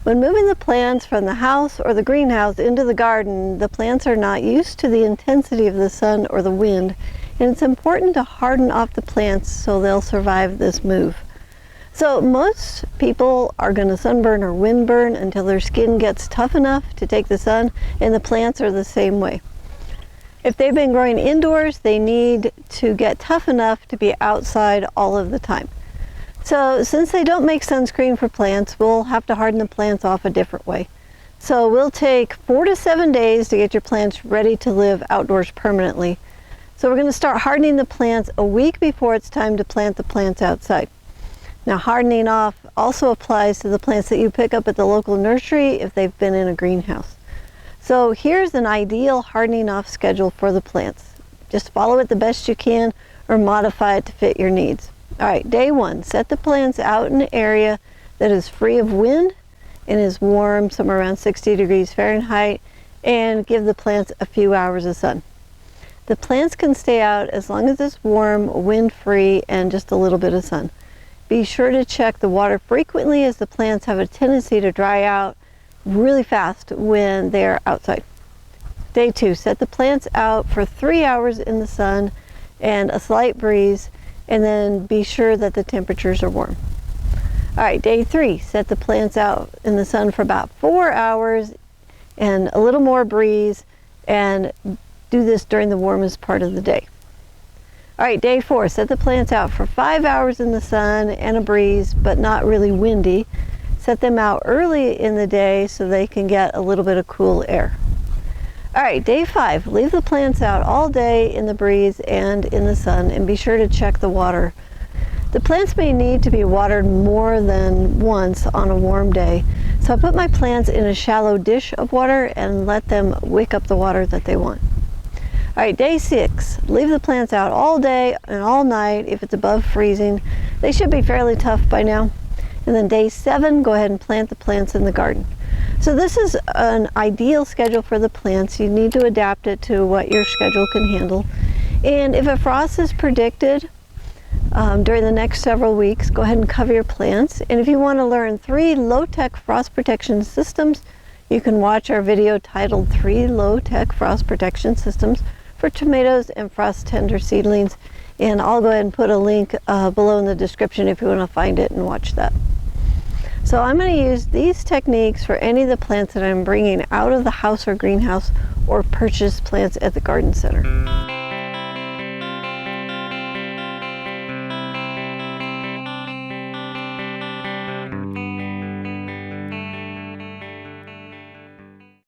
When moving the plants from the house or the greenhouse into the garden, the plants are not used to the intensity of the sun or the wind, and it's important to harden off the plants so they'll survive this move. So most people are going to sunburn or windburn until their skin gets tough enough to take the sun, and the plants are the same way. If they've been growing indoors, they need to get tough enough to be outside all of the time. So since they don't make sunscreen for plants, we'll have to harden the plants off a different way. So we'll take 4 to 7 days to get your plants ready to live outdoors permanently. So we're going to start hardening the plants a week before it's time to plant the plants outside. Now, hardening off also applies to the plants that you pick up at the local nursery if they've been in a greenhouse. So here's an ideal hardening off schedule for the plants. Just follow it the best you can or modify it to fit your needs. All right, day 1, set the plants out in an area that is free of wind and is warm, somewhere around 60 degrees Fahrenheit, and give the plants a few hours of sun. The plants can stay out as long as it's warm, wind-free, and just a little bit of sun. Be sure to check the water frequently, as the plants have a tendency to dry out really fast when they're outside. Day 2, set the plants out for 3 hours in the sun and a slight breeze, and then be sure that the temperatures are warm. All right, day 3, set the plants out in the sun for about 4 hours and a little more breeze, and do this during the warmest part of the day. All right, day 4, set the plants out for 5 hours in the sun and a breeze, but not really windy. Set them out early in the day so they can get a little bit of cool air. All right, day 5, leave the plants out all day in the breeze and in the sun, and be sure to check the water. The plants may need to be watered more than once on a warm day, so I put my plants in a shallow dish of water and let them wick up the water that they want. All right, day 6, leave the plants out all day and all night if it's above freezing. They should be fairly tough by now. And then day 7, go ahead and plant the plants in the garden. So this is an ideal schedule for the plants. You need to adapt it to what your schedule can handle. And if a frost is predicted during the next several weeks, go ahead and cover your plants. And if you want to learn 3 low-tech frost protection systems, you can watch our video titled 3 Low-Tech Frost Protection Systems for Tomatoes and Frost Tender Seedlings. And I'll go ahead and put a link below in the description if you want to find it and watch that. So I'm going to use these techniques for any of the plants that I'm bringing out of the house or greenhouse, or purchase plants at the garden center.